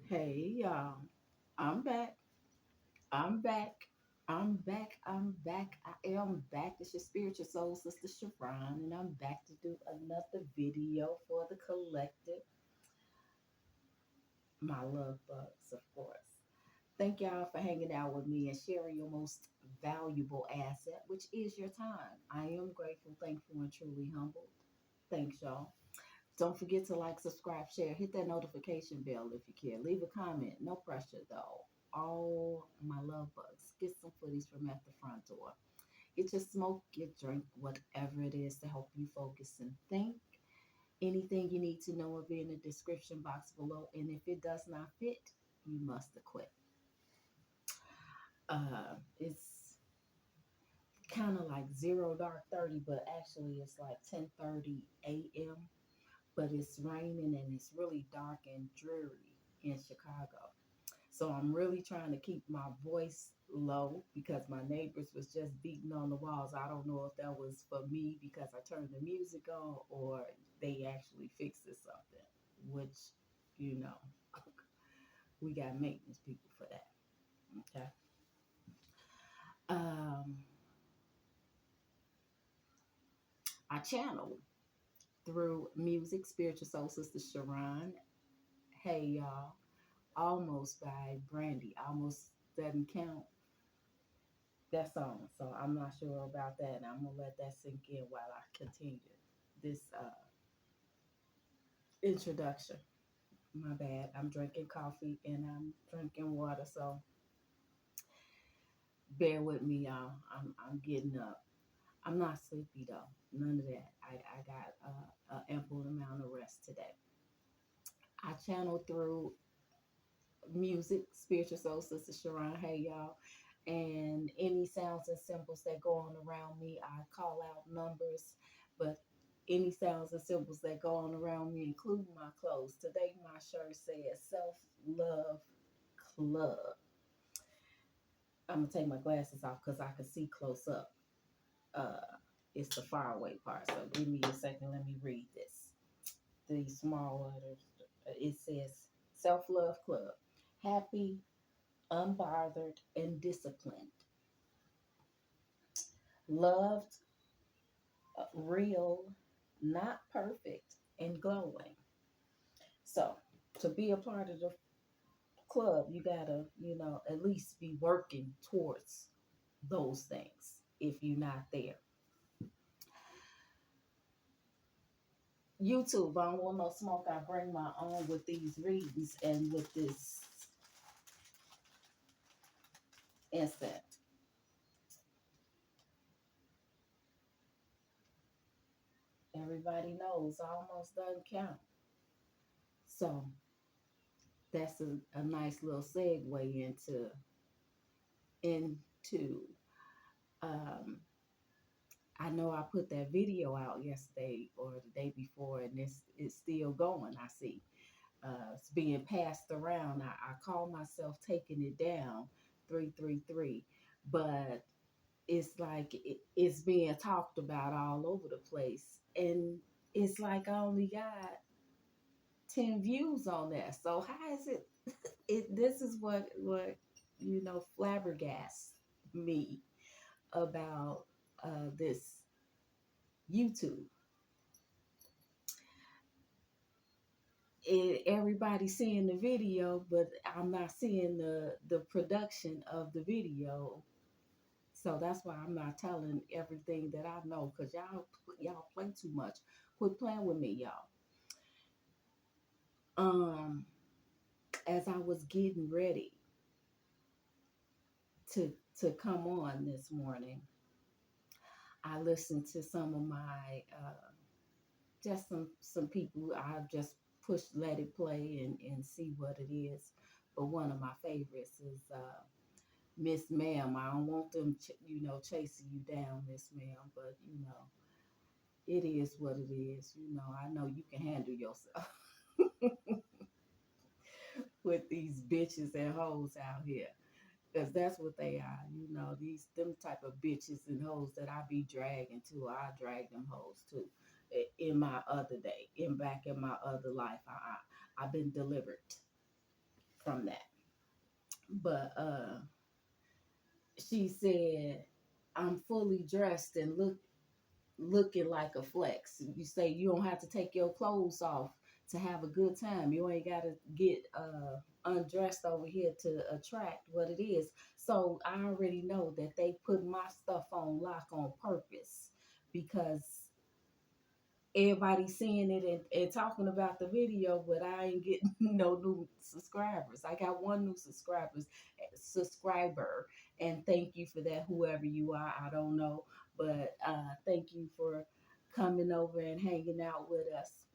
Hey y'all, I'm back. I'm back. I'm back. I'm back. I am back. It's your spiritual soul sister Sha'Ron, and I'm back to do another video for the collective, my love bugs, of course. Thank y'all for hanging out with me and sharing your most valuable asset, which is your time. I am grateful, thankful, and truly humbled. Thanks, y'all. Don't forget to like, subscribe, share, hit that notification bell if you care. Leave a comment. No pressure though. All my love bugs. Get some footies from at the front door. Get your smoke, get drink, whatever it is to help you focus and think. Anything you need to know will be in the description box below. And if it does not fit, you must have quit. It's kind of like zero dark 30, but actually it's like 10:30 a.m. But it's raining and it's really dark and dreary in Chicago. So I'm really trying to keep my voice low because my neighbors was just beating on the walls. I don't know if that was for me because I turned the music on or they actually fixed it something, which, you know, we got maintenance people for that. Okay. Um, I channeled through music, spiritual soul sister Sha'Ron. Hey y'all, almost by Brandy. Almost doesn't count that song. So I'm not sure about that, and I'm gonna let that sink in while I continue this introduction. My bad. I'm drinking coffee and I'm drinking water, so bear with me, y'all. I'm getting up. I'm not sleepy though. None of that. I got an ample amount of rest today. I channeled through music, spiritual soul sister Sha'Ron. Hey y'all. And any sounds and symbols that go on around me, I call out numbers, but any sounds and symbols that go on around me, including my clothes. Today, my shirt says Self Love Club. I'm gonna take my glasses off because I can see close up. Uh, it's the far away part. So give me a second. Let me read this. These small letters. It says Self Love Club. Happy, unbothered, and disciplined. Loved, real, not perfect, and glowing. So, to be a part of the club, you gotta, at least be working towards those things if you're not there. YouTube, I don't want no smoke. I bring my own with these readings and with this incense. Everybody knows almost doesn't count. So, that's a nice little segue into um, I know I put that video out yesterday or the day before, and it's still going. I see it's being passed around. I call myself taking it down, 333, but it's like it's being talked about all over the place, and it's like I only got 10 views on that. So how is it? This is what flabbergasts me about this YouTube. Everybody seeing the video, but I'm not seeing the production of the video. So that's why I'm not telling everything that I know, because y'all play too much. Quit playing with me, y'all. Um, as I was getting ready to to come on this morning, I listened to some of my just some people. I just pushed let it play and see what it is. But one of my favorites is Miss Ma'am. I don't want them, chasing you down, Miss Ma'am. But it is what it is. I know you can handle yourself with these bitches and hoes out here. Cause that's what they are, these them type of bitches and hoes that I be dragging to. I drag them hoes too. In my other day, in back in my other life, I've been delivered from that. But she said, I'm fully dressed and looking like a flex. You say you don't have to take your clothes off to have a good time. You ain't got to get undressed over here to attract what it is. So I already know that they put my stuff on lock on purpose because everybody seeing it and talking about the video, but I ain't getting no new subscribers. I got one new subscriber, and thank you for that, whoever you are. I don't know, but thank you for coming over and hanging out with us.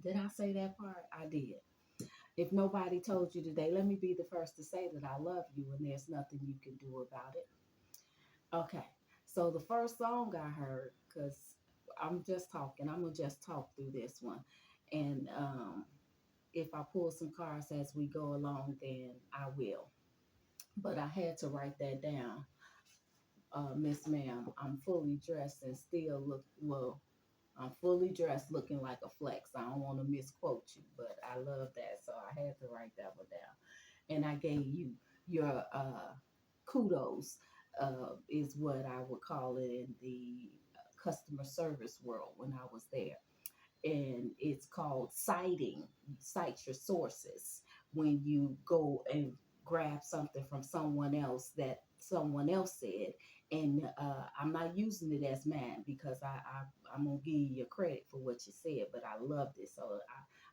Did I say that part? I did. If nobody told you today, let me be the first to say that I love you and there's nothing you can do about it. Okay, so the first song I heard, because I'm just talking, I'm gonna just talk through this one. And if I pull some cards as we go along, then I will. But I had to write that down. Miss Ma'am, I'm fully dressed and still look, well, I'm fully dressed looking like a flex. I don't want to misquote you, but I love that. So I had to write that one down. And I gave you your kudos, is what I would call it in the customer service world when I was there. And it's called citing. Cite your sources when you go and grab something from someone else that someone else said. And I'm not using it as mine because I'm gonna give you your credit for what you said, but I loved it, so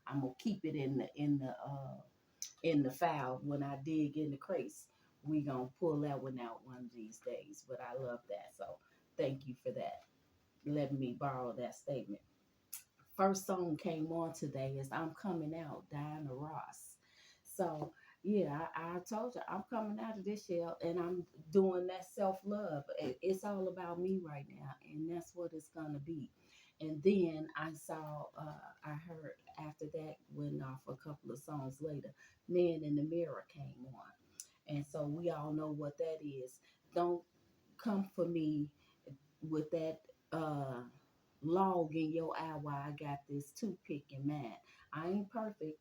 I'm gonna keep it in the file. When I dig in the crates, we gonna pull that one out one of these days. But I love that, so thank you for that. Letting me borrow that statement. First song came on today is I'm Coming Out, Diana Ross. So yeah, I told you I'm coming out of this shell and I'm doing that self-love. It's all about me right now, and that's what it's gonna be. And then I heard after that went off a couple of songs later, Man in the Mirror came on. And so we all know what that is. Don't come for me with that log in your eye while I got this toothpick in mine. I ain't perfect.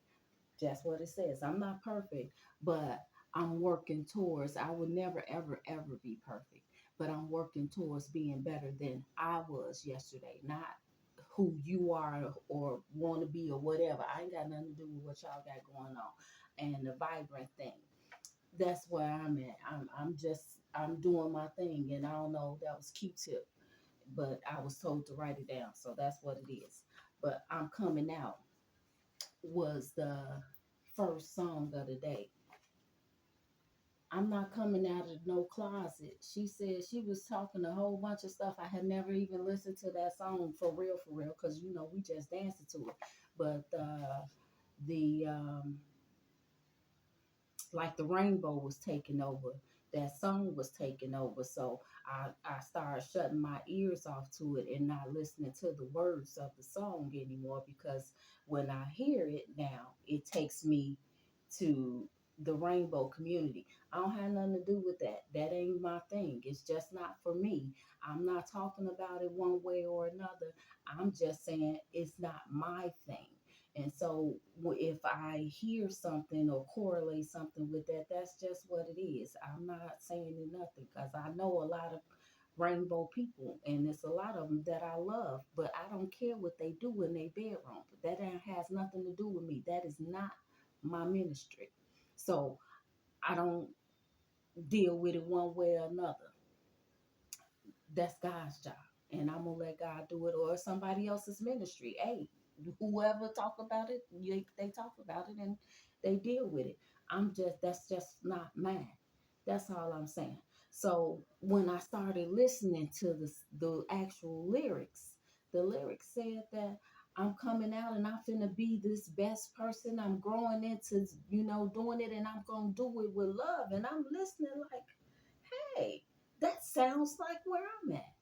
That's what it says. I'm not perfect, but I'm working towards, I will never, ever, ever be perfect, but I'm working towards being better than I was yesterday, not who you are or want to be or whatever. I ain't got nothing to do with what y'all got going on. And the vibrant thing, that's where I'm at. I'm doing my thing, and I don't know, that was Q-tip, but I was told to write it down, so that's what it is. But I'm Coming Out was the first song of the day. I'm not coming out of no closet. She said she was talking a whole bunch of stuff. I had never even listened to that song for real, because we just danced to it. But the like the rainbow was taking over. That song was taking over. So I started shutting my ears off to it and not listening to the words of the song anymore, because when I hear it now, it takes me to the rainbow community. I don't have nothing to do with that. That ain't my thing. It's just not for me. I'm not talking about it one way or another. I'm just saying it's not my thing. And so if I hear something or correlate something with that, that's just what it is. I'm not saying nothing because I know a lot of rainbow people, and it's a lot of them that I love, but I don't care what they do in their bedroom. That has nothing to do with me. That is not my ministry. So I don't deal with it one way or another. That's God's job. And I'm gonna let God do it, or somebody else's ministry. Hey, whoever talk about it, they talk about it and they deal with it. That's just not mine. That's all I'm saying. So when I started listening to the actual lyrics, the lyrics said that I'm coming out and I'm finna be this best person. I'm growing into, doing it, and I'm gonna do it with love. And I'm listening like, hey, that sounds like where I'm at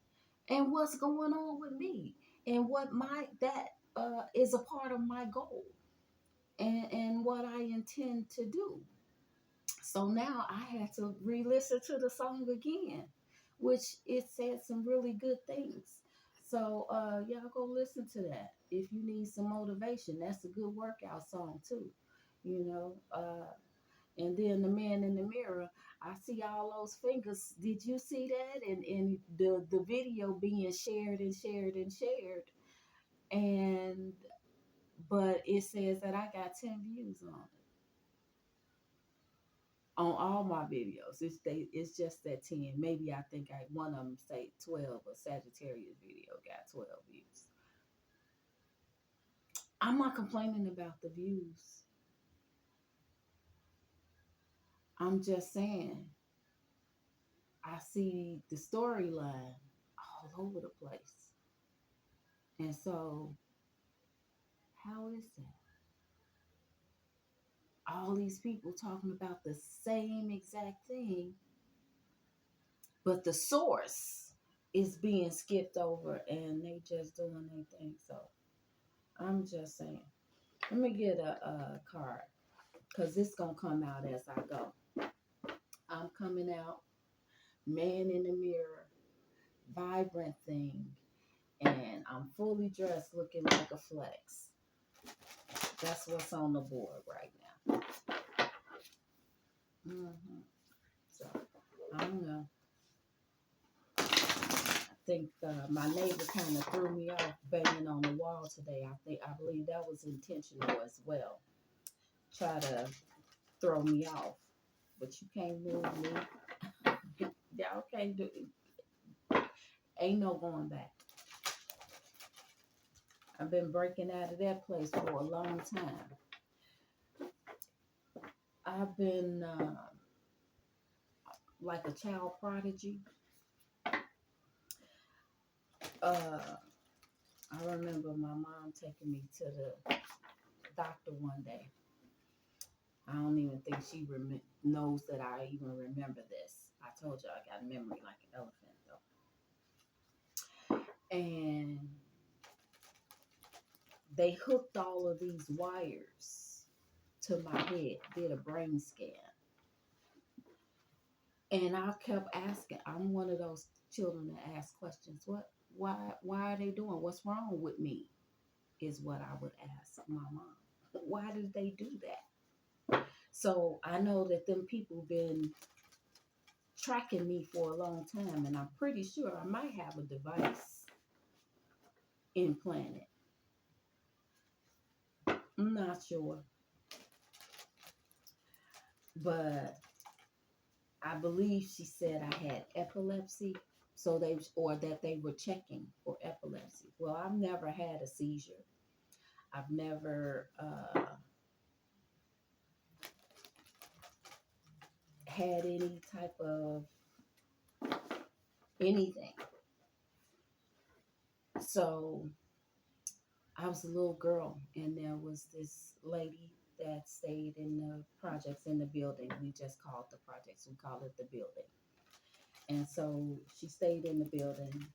and what's going on with me, and what my that is a part of my goal, and what I intend to do. So now I had to re-listen to the song again, which it said some really good things. So y'all go listen to that if you need some motivation. That's a good workout song too. You know, And then the man in the mirror, I see all those fingers. Did you see that? And the video being shared and shared and shared. And but it says that I got 10 views on all my videos. It's just that 10. Maybe I think I one of them say 12, a Sagittarius video got 12 views. I'm not complaining about the views. I'm just saying I see the storyline all over the place. And so how is that? All these people talking about the same exact thing, but the source is being skipped over and they just doing their thing. So I'm just saying. Let me get a card because it's going to come out as I go. I'm coming out, man in the mirror, vibrant thing, and I'm fully dressed looking like a flex. That's what's on the board right now. So, I don't know. I think my neighbor kind of threw me off banging on the wall today. I believe that was intentional as well. Try to throw me off, but you can't move me. Y'all can't do it. Ain't no going back. I've been breaking out of that place for a long time. I've been like a child prodigy. I remember my mom taking me to the doctor one day. I don't even think she knows that I even remember this. I told you I got a memory like an elephant, though. And they hooked all of these wires to my head, did a brain scan. And I kept asking. I'm one of those children that ask questions. Why are they doing? What's wrong with me? Is what I would ask my mom. Why did they do that? So I know that them people been tracking me for a long time, and I'm pretty sure I might have a device implanted. I'm not sure, but I believe she said I had epilepsy, so that they were checking for epilepsy. Well, I've never had a seizure. I've never had any type of anything. So I was a little girl, and there was this lady that stayed in the projects in the building. We just called the projects, we call it the building. And so she stayed in the building.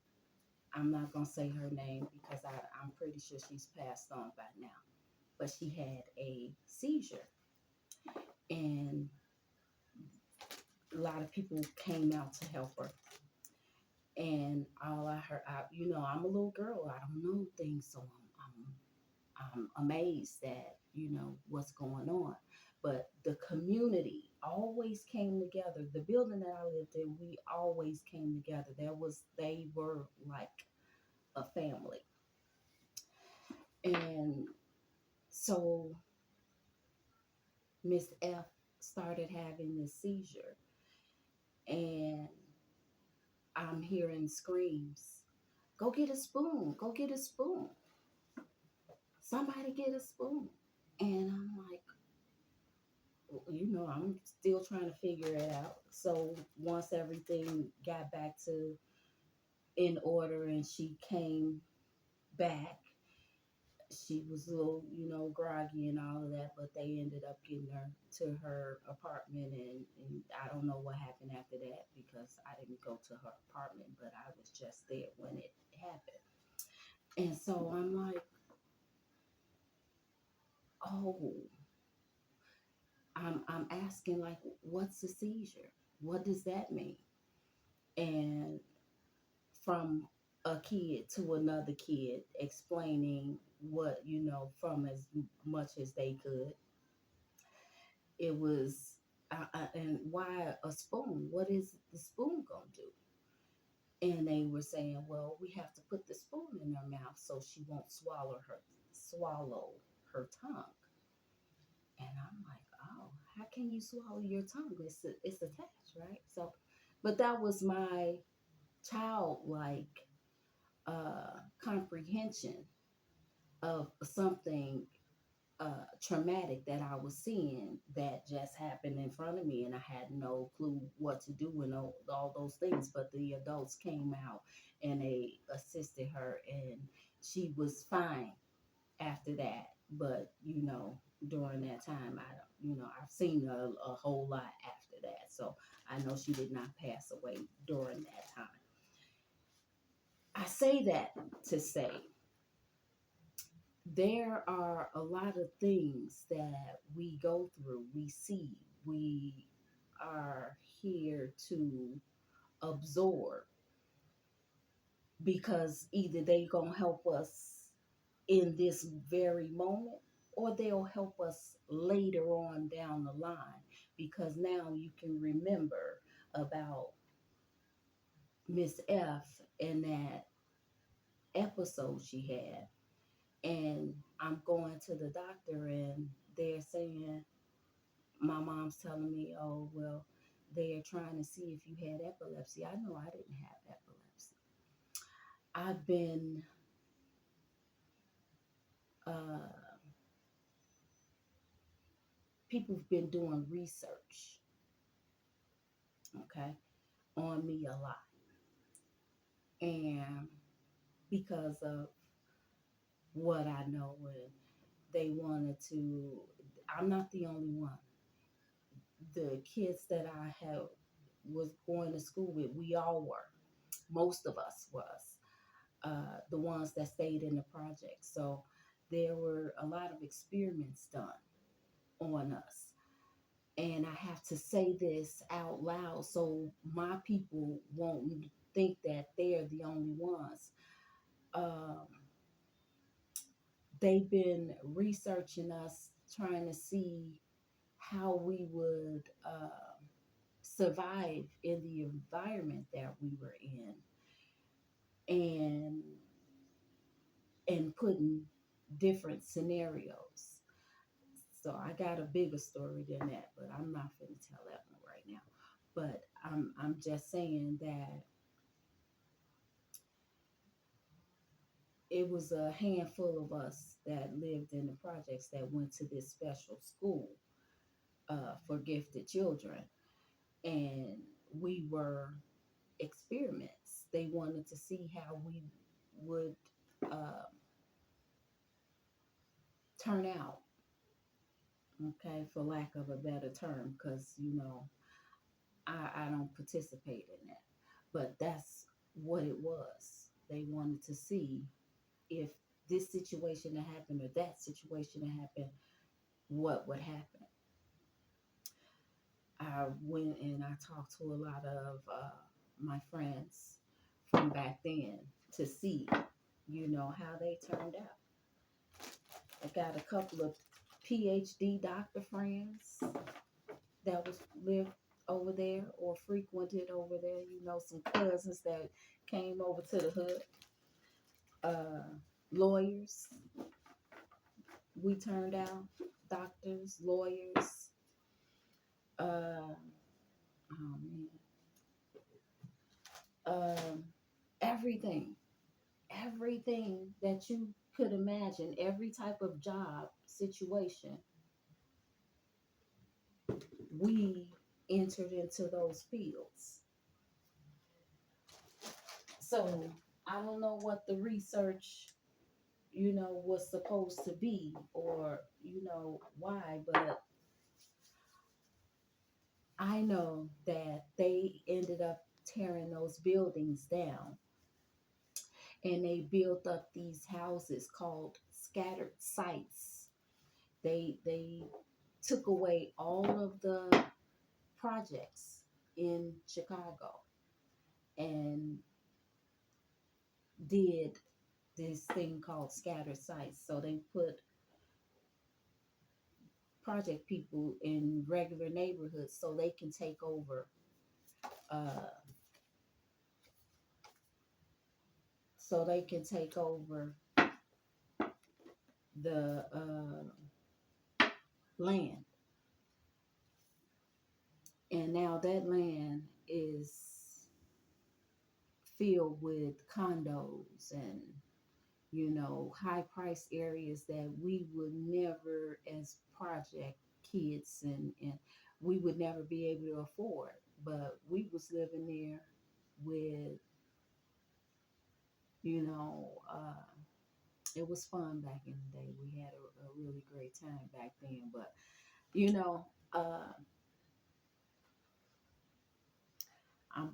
I'm not going to say her name because I'm pretty sure she's passed on by now. But she had a seizure. And a lot of people came out to help her. And all I heard, I'm a little girl. I don't know things, so I'm amazed at, what's going on. But the community always came together. The building that I lived in, we always came together. They were like a family. And so Miss F started having this seizure, and I'm hearing screams, "Go get a spoon, go get a spoon. Somebody get a spoon." And I'm like, I'm still trying to figure it out. So once everything got back to in order and she came back, she was a little, groggy and all of that, but they ended up getting her to her apartment, and I don't know what happened after that because I didn't go to her apartment, but I was just there when it happened. And so I'm like, oh, I'm asking, like, what's a seizure? What does that mean? And from a kid to another kid explaining what, from as much as they could. It was and why a spoon? What is the spoon gonna do? And they were saying, well, we have to put the spoon in her mouth so she won't swallow her tongue. And I'm like, oh, how can you swallow your tongue? It's attached, right? So, but that was my childlike comprehension of something traumatic that I was seeing that just happened in front of me, and I had no clue what to do and all those things. But the adults came out and they assisted her, and she was fine after that. But during that time, I don't, I've seen a whole lot after that, so I know she did not pass away during that time. I say that to say there are a lot of things that we go through, we see, we are here to absorb because either they gonna help us in this very moment or they'll help us later on down the line because now you can remember about Miss F and that episode she had. And I'm going to the doctor and they're saying, my mom's telling me, oh, well, they're trying to see if you had epilepsy. I know I didn't have epilepsy. I've been, uh, people have been doing research, okay, on me a lot. And because of what I know, and they wanted to, I'm not the only one. The kids that I have was going to school with, we all were. Most of us was. The ones that stayed in the project. So there were a lot of experiments done on us. And I have to say this out loud so my people won't think that they're the only ones. Um, they've been researching us, trying to see how we would survive in the environment that we were in, and putting different scenarios. So I got a bigger story than that, but I'm not going to tell that one right now. But I'm just saying that it was a handful of us that lived in the projects that went to this special school for gifted children, and we were experiments. They wanted to see how we would uh, turn out, okay, for lack of a better term, because I don't participate in that. But that's what it was. They wanted to see if this situation had happened or that situation had happened, what would happen. I went and I talked to a lot of my friends from back then to see, how they turned out. I got a couple of PhD doctor friends that was lived over there or frequented over there. Some cousins that came over to the hood. Uh, Lawyers, we turned out. Doctors, lawyers. Oh man, um, everything, everything that you could imagine, every type of job situation, we entered into those fields. So I don't know what the research, was supposed to be or, why, but I know that they ended up tearing those buildings down and they built up these houses called scattered sites. They took away all of the projects in Chicago and did this thing called scattered sites. So they project people in regular neighborhoods so they can take over uh so they can take over the land. And now that land is filled with condos and, high price areas that we would never, as project kids, and we would never be able to afford. But we was living there with, you know, it was fun back in the day. We had a really great time back then. But, you know, uh,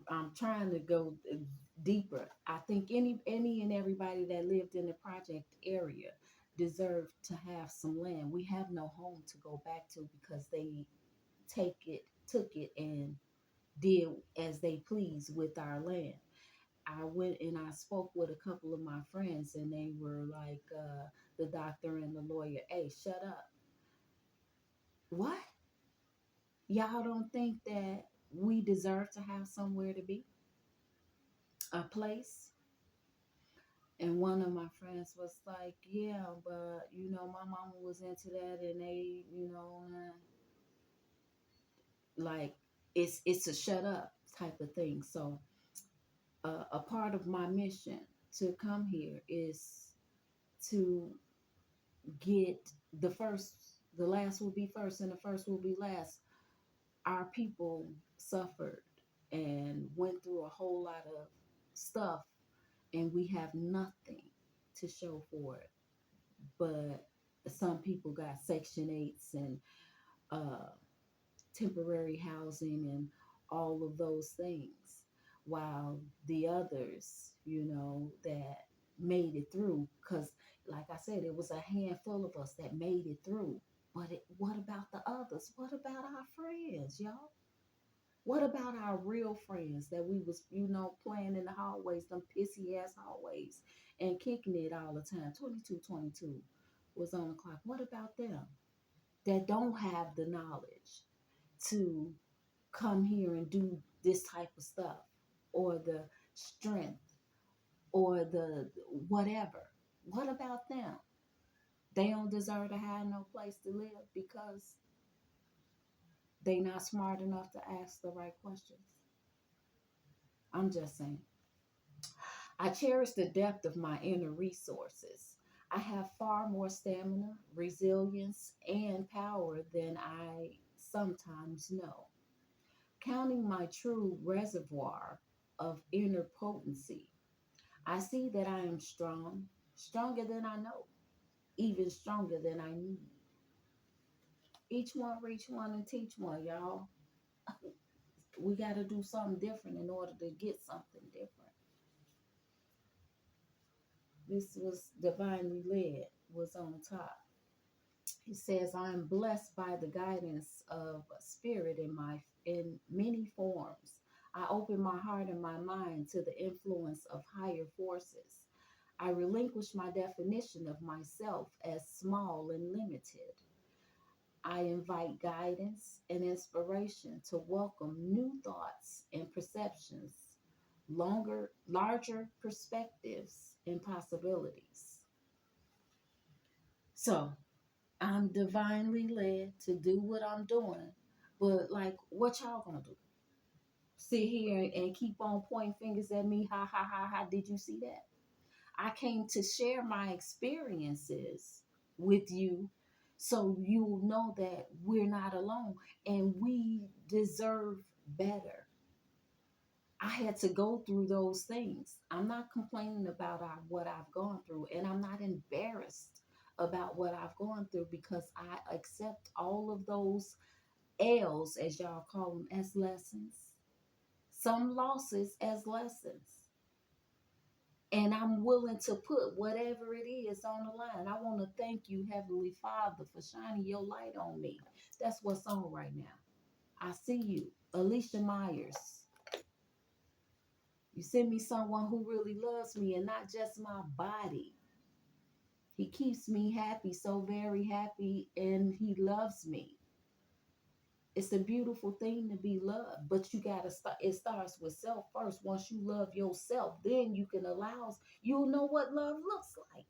I'm trying to go deeper. I think any and everybody that lived in the project area deserved to have some land. We have no home to go back to because they took it and did as they pleased with our land. I went and I spoke with a couple of my friends, and they were like, the doctor and the lawyer, hey, shut up. What? Y'all don't think that we deserve to have somewhere to be? A place? And one of my friends was like, yeah, but my mama was into that, and they, like it's a shut up type of thing. So a part of my mission to come here is to get the first, the last will be first, and the first will be last. Our people suffered and went through a whole lot of stuff, and we have nothing to show for it. But some people got Section 8s and uh, temporary housing and all of those things, while the others, that made it through, because, like I said, it was a handful of us that made it through. But what about the others? What about our friends, y'all? What about our real friends that we was, playing in the hallways, them pissy ass hallways, and kicking it all the time? 2222 was on the clock. What about them that don't have the knowledge to come here and do this type of stuff, or the strength, or the whatever? What about them? They don't deserve to have no place to live because they not smart enough to ask the right questions. I'm just saying. I cherish the depth of my inner resources. I have far more stamina, resilience, and power than I sometimes know. Counting my true reservoir of inner potency, I see that I am strong, stronger than I know, even stronger than I need. Each one reach one and teach one, y'all. We got to do something different in order to get something different. This was divinely led, was on top. He says, I am blessed by the guidance of spirit in many forms. I open my heart and my mind to the influence of higher forces. I relinquish my definition of myself as small and limited. I invite guidance and inspiration to welcome new thoughts and perceptions, larger perspectives and possibilities. So I'm divinely led to do what I'm doing. But like, what y'all gonna do? Sit here and keep on pointing fingers at me? Ha ha ha ha! Did you see that? I came to share my experiences with you, so you know that we're not alone and we deserve better. I had to go through those things. I'm not complaining about what I've gone through, and I'm not embarrassed about what I've gone through, because I accept all of those L's, as y'all call them, as lessons, some losses as lessons. And I'm willing to put whatever it is on the line. I want to thank you, Heavenly Father, for shining your light on me. That's what's on right now. I see you, Alicia Myers. You send me someone who really loves me and not just my body. He keeps me happy, so very happy, and he loves me. It's a beautiful thing to be loved, but you gotta start. It starts with self first. Once you love yourself, then you can allow. You'll know what love looks like.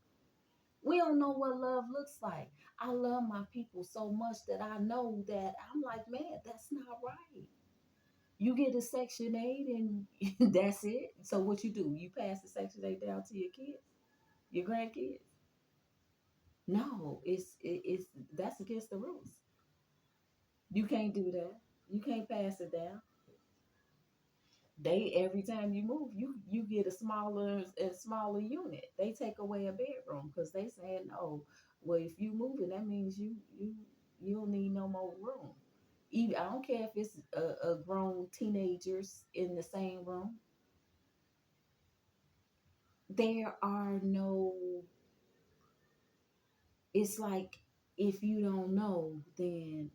We don't know what love looks like. I love my people so much that I know that I'm like, man, that's not right. You get a Section 8 and that's it. So what you do? You pass the Section 8 down to your kids, your grandkids. No, it's that's against the rules. You can't do that. You can't pass it down. They every time you move, you get a smaller and smaller unit. They take away a bedroom because they saying, oh, well, if you moving, that means you don't need no more room. Even I don't care if it's a grown teenagers in the same room. There are no. It's like if you don't know, then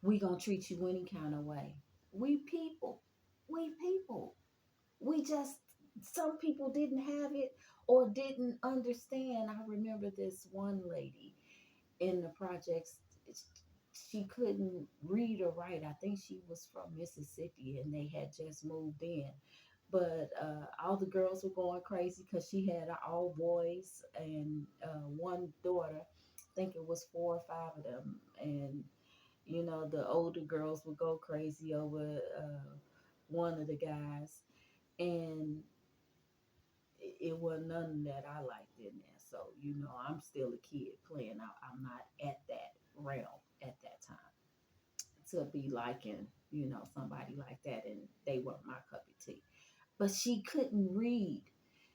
we gonna treat you any kind of way. We people, we people. We just some people didn't have it or didn't understand. I remember this one lady in the projects. She couldn't read or write. I think she was from Mississippi and they had just moved in. But all the girls were going crazy because she had all boys and one daughter. I think it was four or five of them. And, you know, the older girls would go crazy over one of the guys. And it wasn't none that I liked in there. So, you know, I'm still a kid playing out. I'm not at that realm at that time to be liking, you know, somebody like that. And they weren't my cup of tea. But she couldn't read.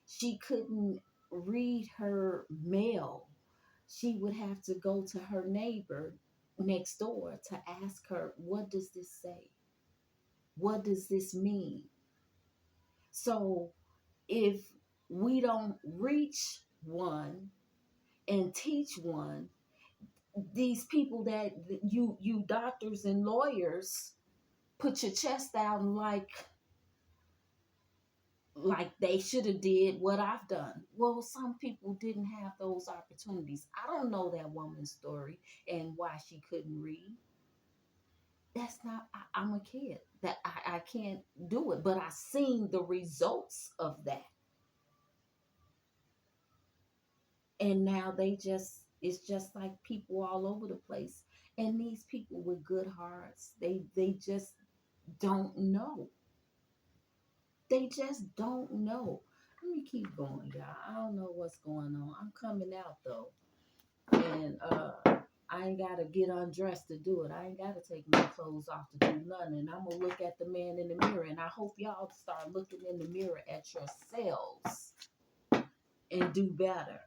She couldn't read her mail. She would have to go to her neighbor next door to ask her, what does this say? What does this mean? So if we don't reach one and teach one, these people that you doctors and lawyers put your chest out and like they should have did what I've done. Well, some people didn't have those opportunities. I don't know that woman's story and why she couldn't read. That's not. I'm a kid. That I can't do it. But I seen the results of that, and now they just it's just like people all over the place. And these people with good hearts, they just don't know. They just don't know. Let me keep going, y'all. I don't know what's going on. I'm coming out though. And I ain't gotta get undressed to do it. I ain't gotta take my clothes off to do nothing. And I'm gonna look at the man in the mirror. And I hope y'all start looking in the mirror at yourselves and do better.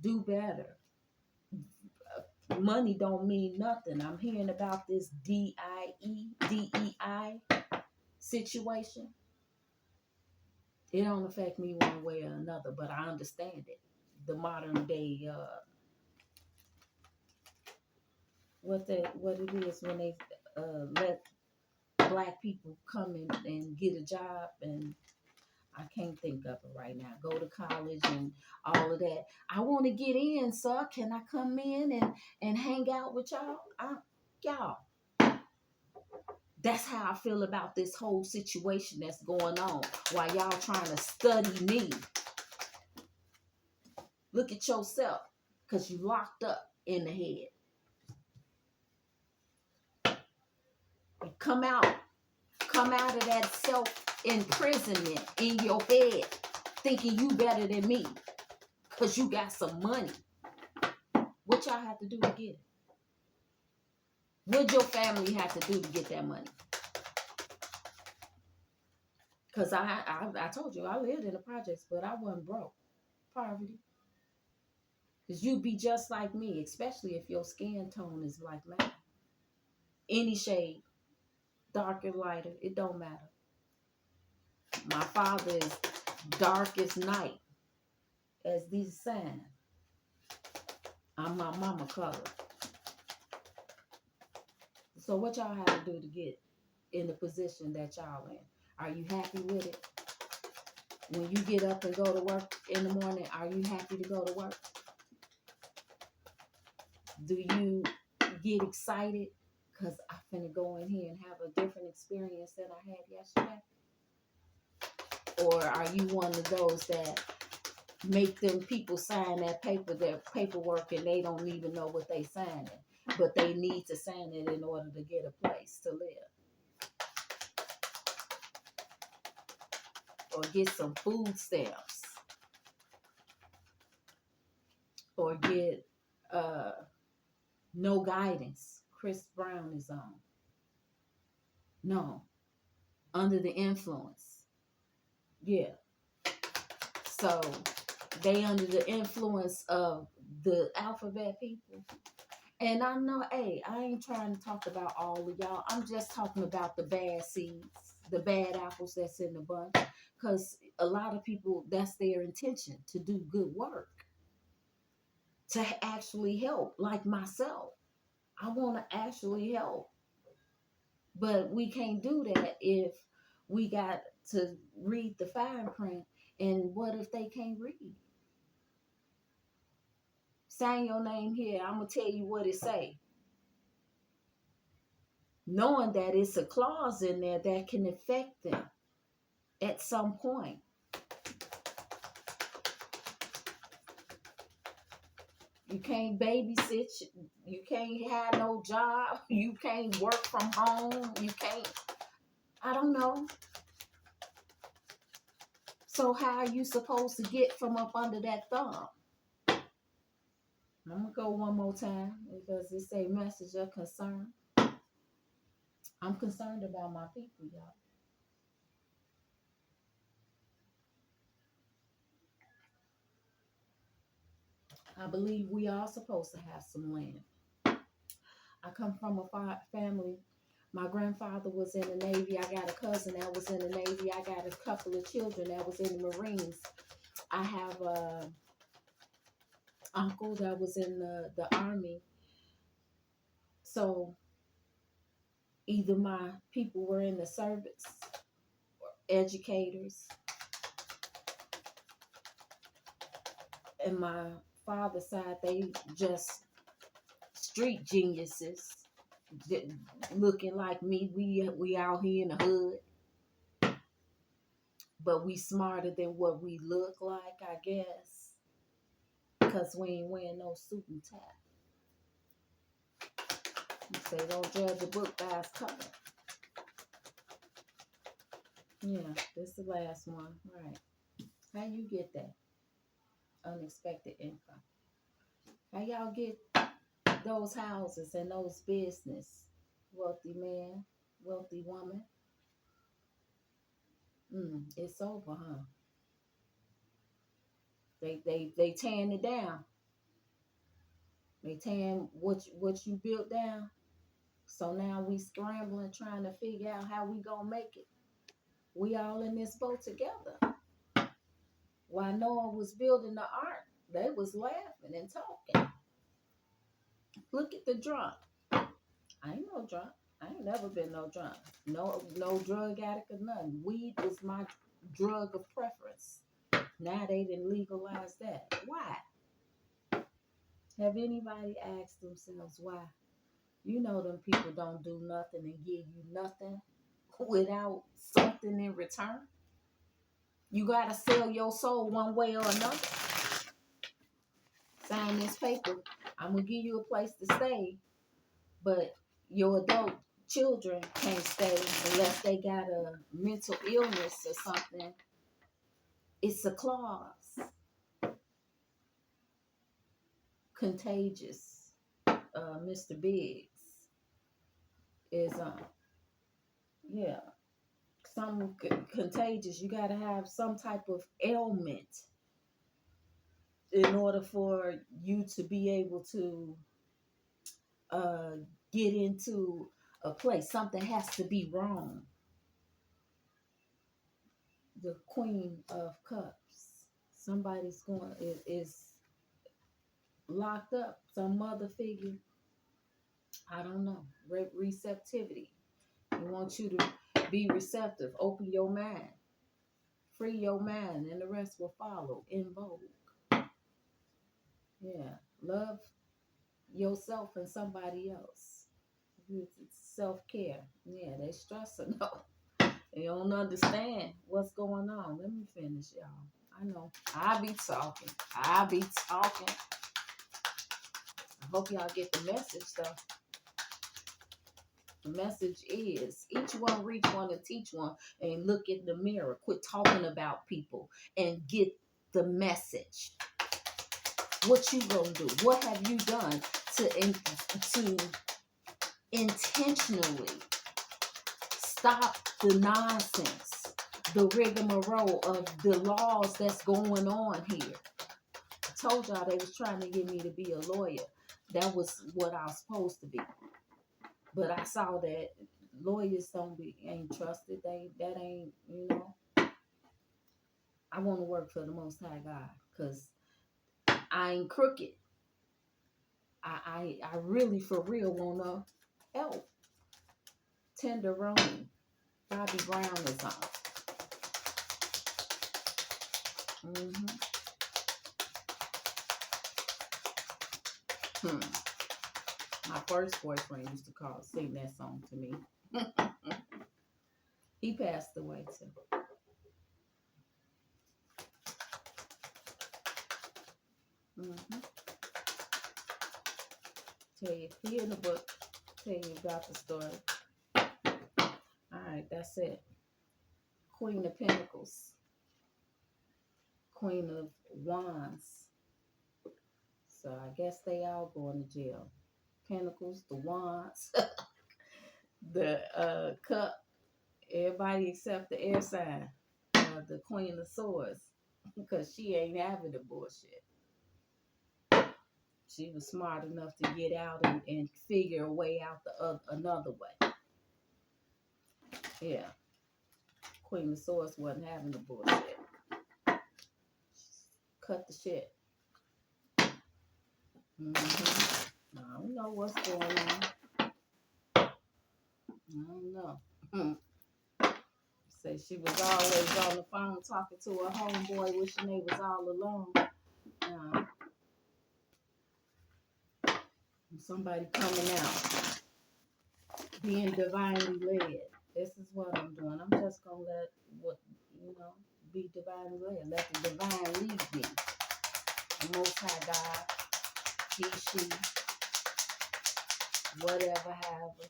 Do better. Money don't mean nothing. I'm hearing about this DEI situation. It don't affect me one way or another, but I understand it. The modern day, what it is when they let black people come in and get a job, and I can't think of it right now. Go to college and all of that. I want to get in, sir. Can I come in and hang out with y'all? Y'all. That's how I feel about this whole situation that's going on while y'all trying to study me. Look at yourself because you locked up in the head. You come out of that self-imprisonment in your head thinking you better than me because you got some money. What y'all have to do to get it? What your family have to do to get that money? Because I told you, I lived in the projects, but I wasn't broke. Poverty. Because you'd be just like me, especially if your skin tone is like mine. Any shade, darker, lighter, it don't matter. My father is dark as night, as these signs. I'm my mama color. So what y'all have to do to get in the position that y'all in? Are you happy with it? When you get up and go to work in the morning, are you happy to go to work? Do you get excited because I'm finna go in here and have a different experience than I had yesterday? Or are you one of those that make them people sign that paperwork, and they don't even know what they signing, but they need to sign it in order to get a place to live or get some food stamps or get no guidance? Chris Brown is on. No, under the influence. Yeah. So they under the influence of the alphabet people. And I know, hey, I ain't trying to talk about all of y'all. I'm just talking about the bad seeds, the bad apples that's in the bunch. Because a lot of people, that's their intention, to do good work, to actually help, like myself. I want to actually help. But we can't do that if we got to read the fine print. And what if they can't read? Sign your name here. I'm going to tell you what it say. Knowing that it's a clause in there that can affect them at some point. You can't babysit. You can't have no job. You can't work from home. You can't, I don't know. So how are you supposed to get from up under that thumb? I'm going to go one more time because it's a message of concern. I'm concerned about my people, y'all. I believe we are supposed to have some land. I come from a family. My grandfather was in the Navy. I got a cousin that was in the Navy. I got a couple of children that was in the Marines. I have a uncle that was in the Army. So either my people were in the service, educators, and my father's side, they just street geniuses, looking like me. We out here in the hood, but we smarter than what we look like, I guess, because we ain't wearing no suit and tie. You say don't judge a book by its cover. Yeah, this is the last one. All right. How you get that unexpected income? How y'all get those houses and those business? Wealthy man, wealthy woman. It's over, huh? They tearing it down. They tearing what you built down. So now we scrambling trying to figure out how we gonna make it. We all in this boat together. While Noah was building the ark, they was laughing and talking. Look at the drunk. I ain't no drunk. I ain't never been no drunk. No drug addict or nothing. Weed was my drug of preference. Now they didn't legalize that. Why? Have anybody asked themselves why? You know them people don't do nothing and give you nothing without something in return. You gotta sell your soul one way or another. Sign this paper. I'm gonna give you a place to stay, but your adult children can't stay unless they got a mental illness or something. It's a clause. Contagious. Mr. Biggs is yeah, some contagious. You got to have some type of ailment in order for you to be able to uh, get into a place. Something has to be wrong. The Queen of Cups. Somebody's going is locked up. Some mother figure. I don't know. Receptivity. We want you to be receptive. Open your mind Free your mind, and the rest will follow in vogue. Yeah. Love yourself and somebody else. It's self-care. Yeah, they stressing though. They don't understand what's going on. Let me finish, y'all. I know. I be talking. I be talking. I hope y'all get the message though. The message is each one reach one and teach one, and look in the mirror. Quit talking about people and get the message. What you gonna do? What have you done to intentionally stop the nonsense, the rigmarole of the laws that's going on here? I told y'all they was trying to get me to be a lawyer. That was what I was supposed to be. But I saw that lawyers ain't trusted. That ain't, I want to work for the Most High God, because I ain't crooked. I really for real want to help. Tenderoni. Bobby Brown is on. My first boyfriend used to sing that song to me. He passed away too. Tell you, he in the book. Tell you about the story. All right, that's it. Queen of Pentacles. Queen of Wands. So I guess they all going to jail. Pentacles, the Wands, the Cup. Everybody except the air sign. The Queen of Swords. Because she ain't having the bullshit. She was smart enough to get out and figure a way out another way. Yeah. Queen of Swords wasn't having the bullshit. Cut the shit. I don't know what's going on. I don't know. Say she was always on the phone talking to her homeboy, wishing they was all alone. Somebody coming out, being divinely led. This is what I'm doing. I'm just gonna be divinely led. Let the divine lead me. The Most High God, he, she, whatever, however.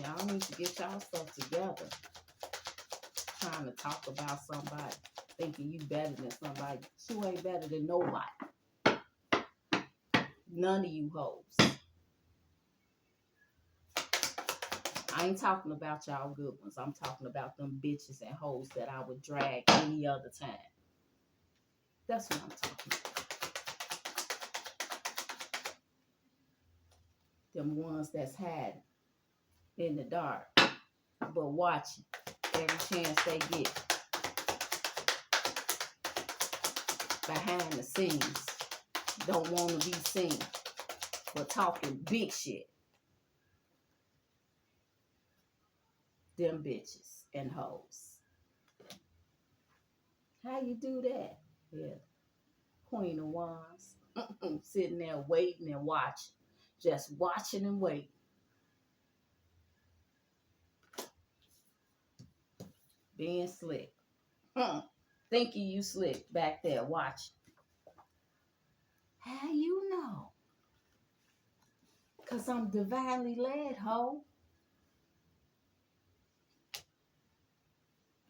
Y'all need to get y'all stuff together. Trying to talk about somebody, thinking you better than somebody. You ain't better than nobody. None of you hoes. I ain't talking about y'all good ones. I'm talking about them bitches and hoes that I would drag any other time. That's what I'm talking about. Them ones that's hiding in the dark, but watching every chance they get. Behind the scenes. Don't want to be seen. But talking big shit. Them bitches and hoes. How you do that? Yeah. Queen of Wands. Sitting there waiting and watching. Just watching and waiting. Being slick. Thinking you slick back there watching. How you know? Because I'm divinely led, ho.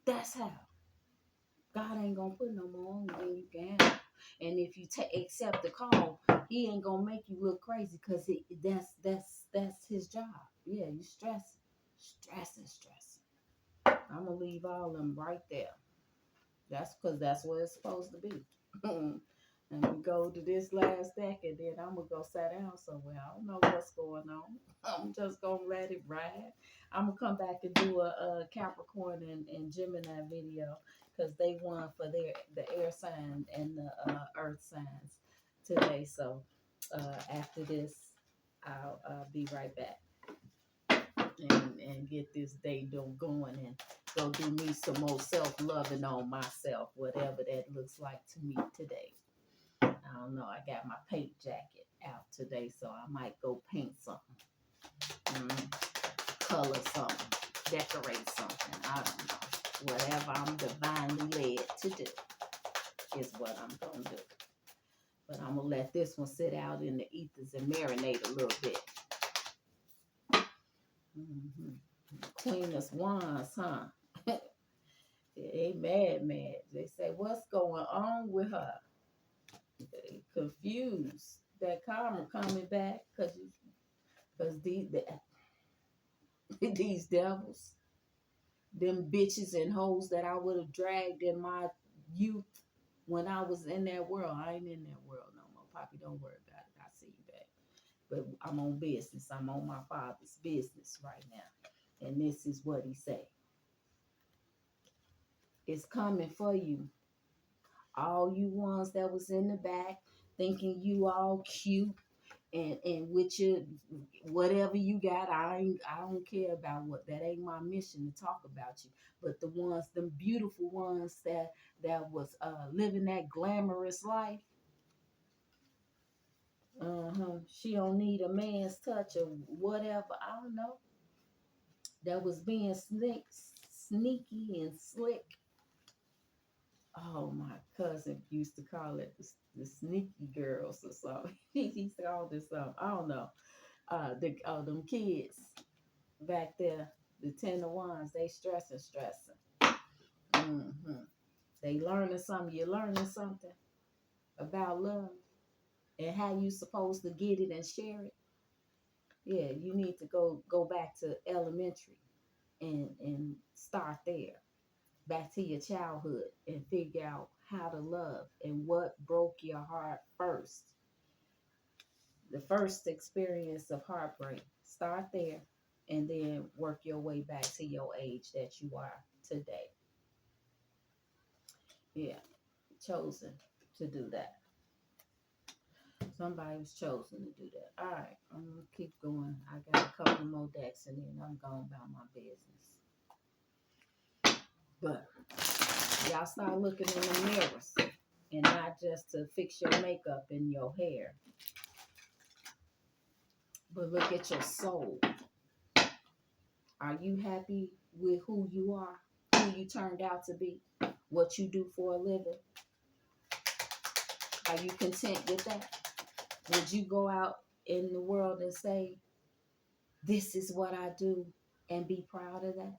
That's how. God ain't gonna put no more on you than you can handle. And if you accept the call, he ain't gonna make you look crazy, because that's his job. Yeah, you stressing. I'm gonna leave all of them right there. That's because that's what it's supposed to be. And we go to this last deck, and then I'm gonna go sit down somewhere. I don't know what's going on. I'm just gonna let it ride. I'm gonna come back and do a Capricorn and Gemini video, because they won for the air sign and the earth signs today. So after this, I'll be right back. and get this day going and go do me some more self-loving on myself, whatever that looks like to me today. I don't know. I got my paint jacket out today, so I might go paint something, color something, decorate something. I don't know. Whatever I'm divinely led to do is what I'm going to do. But I'm going to let this one sit out in the ethers and marinate a little bit. Queen of Wands, huh? They mad. They say, what's going on with her? They confused. That karma coming back because these devils, them bitches and hoes that I would have dragged in my youth when I was in that world. I ain't in that world no more. Poppy, don't worry about it. I'll see you back. But I'm on business. I'm on my father's business right now. And this is what he say. It's coming for you. All you ones that was in the back thinking you all cute and with your whatever you got, I don't care about what, that ain't my mission to talk about you. But the ones, them beautiful ones that was living that glamorous life, she don't need a man's touch or whatever, I don't know, that was being sneaky and slick. Oh, my cousin used to call it the sneaky girls or something. He used to call this something. I don't know. Them kids back there, the 10 of wands, they stressing. hmm They learning something. You're learning something about love and how you supposed to get it and share it. Yeah, you need to go back to elementary and start there. Back to your childhood and figure out how to love and what broke your heart first. The first experience of heartbreak. Start there and then work your way back to your age that you are today. Yeah, chosen to do that. Somebody was chosen to do that. All right, I'm gonna keep going. I got a couple more decks and then I'm going about my business. But y'all start looking in the mirrors and not just to fix your makeup and your hair, but look at your soul. Are you happy with who you are, who you turned out to be, what you do for a living? Are you content with that? Would you go out in the world and say, this is what I do and be proud of that?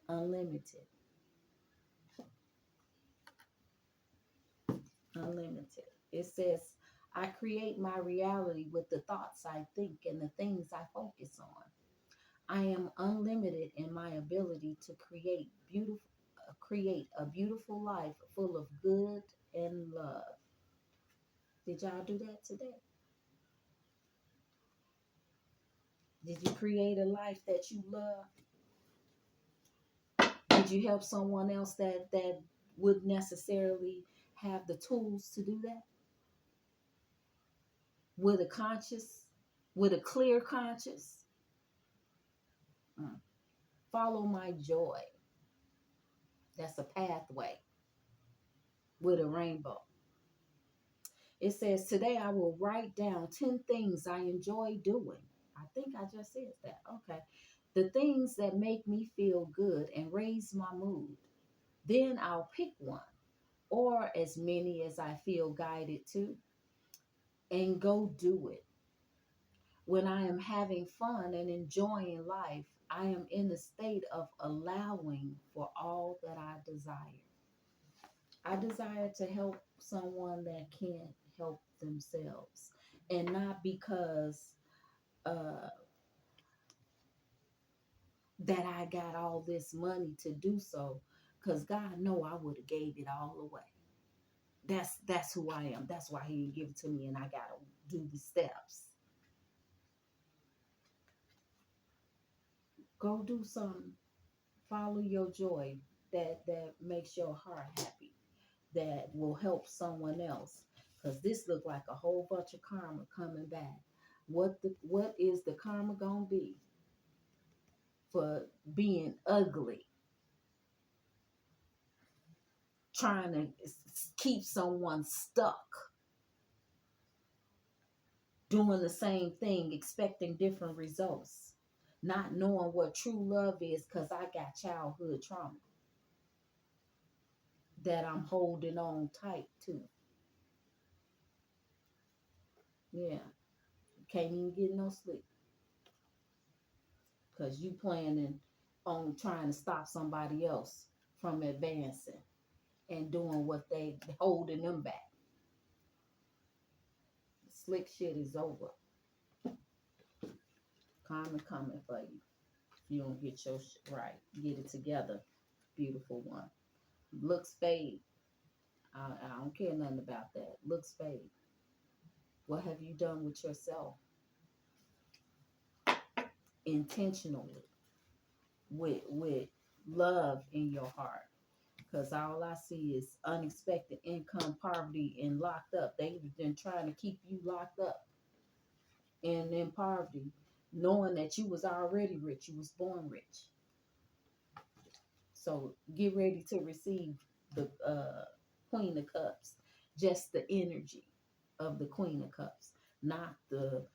Unlimited. Unlimited. It says, I create my reality with the thoughts I think and the things I focus on. I am unlimited in my ability to create a beautiful life full of good and love. Did y'all do that today? Did you create a life that you love? Did you help someone else that wouldn't necessarily have the tools to do that? With a conscious, with a clear conscience? Follow my joy. That's a pathway with a rainbow. It says, today I will write down 10 things I enjoy doing. I think I just said that. Okay. The things that make me feel good and raise my mood. Then I'll pick one or as many as I feel guided to and go do it. When I am having fun and enjoying life, I am in a state of allowing for all that I desire. I desire to help someone that can't help themselves, and not because uh, that I got all this money to do so, because God know I would have gave it all away. That's who I am. That's why He didn't give it to me, and I gotta do the steps. Go do something. Follow your joy that makes your heart happy. That will help someone else. Because this looked like a whole bunch of karma coming back. What is the karma gonna be? for being ugly, trying to keep someone stuck doing the same thing, expecting different results, not knowing what true love is because I got childhood trauma that I'm holding on tight to. Yeah, can't even get no sleep because you planning on trying to stop somebody else from advancing and doing what they holding them back. Slick shit is over. Karma coming for you. If you don't get your shit right, get it together, beautiful one. Looks fade. I don't care nothing about that. Looks fade. What have you done with yourself intentionally, with love in your heart? Because all I see is unexpected income, poverty, and locked up. They've been trying to keep you locked up and in poverty, knowing that you was already rich. You was born rich. So get ready to receive the Queen of Cups. Just the energy of the Queen of Cups, not the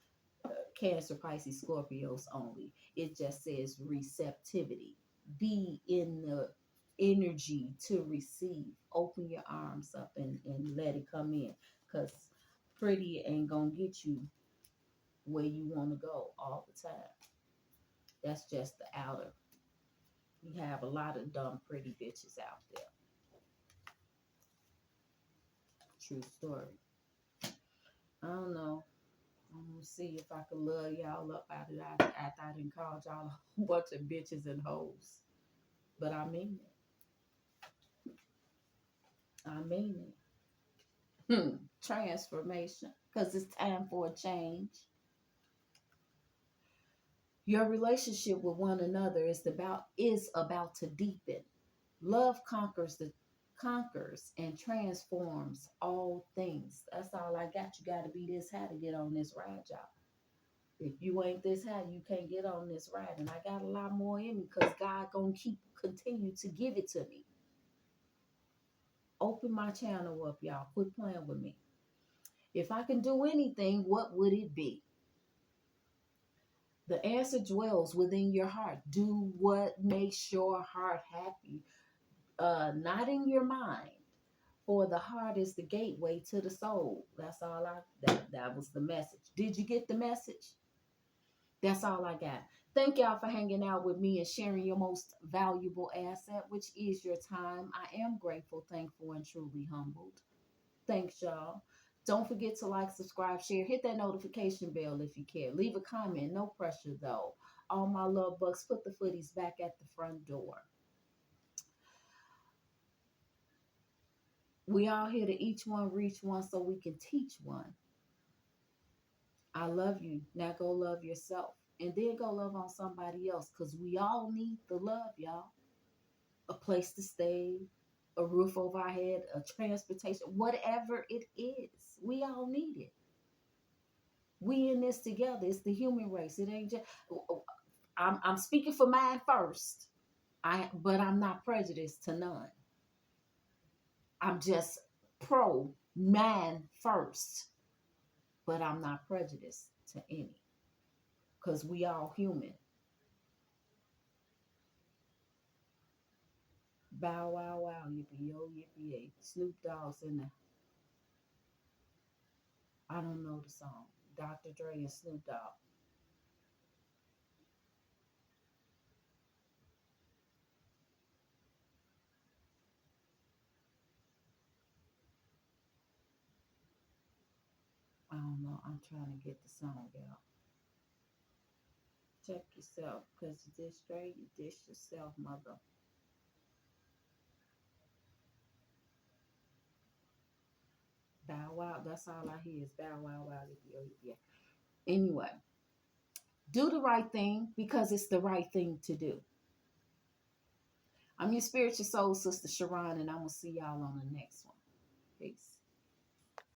Cancer, Pisces, Scorpios only. It just says receptivity. Be in the energy to receive. Open your arms up and let it come in. Because pretty ain't going to get you where you want to go all the time. That's just the outer. We have a lot of dumb, pretty bitches out there. True story. I don't know. I'm gonna see if I can love y'all up out of that after I done called y'all a whole bunch of bitches and hoes. But I mean it. I mean it. Transformation. Because it's time for a change. Your relationship with one another is about to deepen. Love conquers and transforms all things. That's all I got. You got to be this high to get on this ride, y'all. If you ain't this high, you can't get on this ride. And I got a lot more in me because God gonna continue to give it to me. Open my channel up, y'all. Quit playing with me. If I can do anything, what would it be? The answer dwells within your heart. Do what makes your heart happy, not in your mind. For the heart is the gateway to the soul. That's all that was the message. Did you get the message? That's all I got. Thank y'all for hanging out with me and sharing your most valuable asset, which is your time. I am grateful, thankful, and truly humbled. Thanks, y'all. Don't forget to like, subscribe, share, hit that notification bell if you care. Leave a comment, no pressure though. All my love bucks, put the footies back at the front door. We all here to each one reach one so we can teach one. I love you. Now go love yourself. And then go love on somebody else. Because we all need the love, y'all. A place to stay, a roof over our head, a transportation, whatever it is. We all need it. We in this together. It's the human race. It ain't just I'm speaking for mine first. But I'm not prejudiced to none. I'm just pro mine first. But I'm not prejudiced to any. Because we all human. Bow wow wow, yippee yo, yippee yay. Snoop Dogg's in the I don't know the song. Dr. Dre and Snoop Dogg. I don't know. I'm trying to get the song out. Check yourself, because you dish straight, you dish yourself, mother. Bow wow. That's all I hear is bow wow wow. Yeah. Anyway, do the right thing because it's the right thing to do. I'm your spiritual soul sister, Sha'Ron, and I'm going to see y'all on the next one. Peace.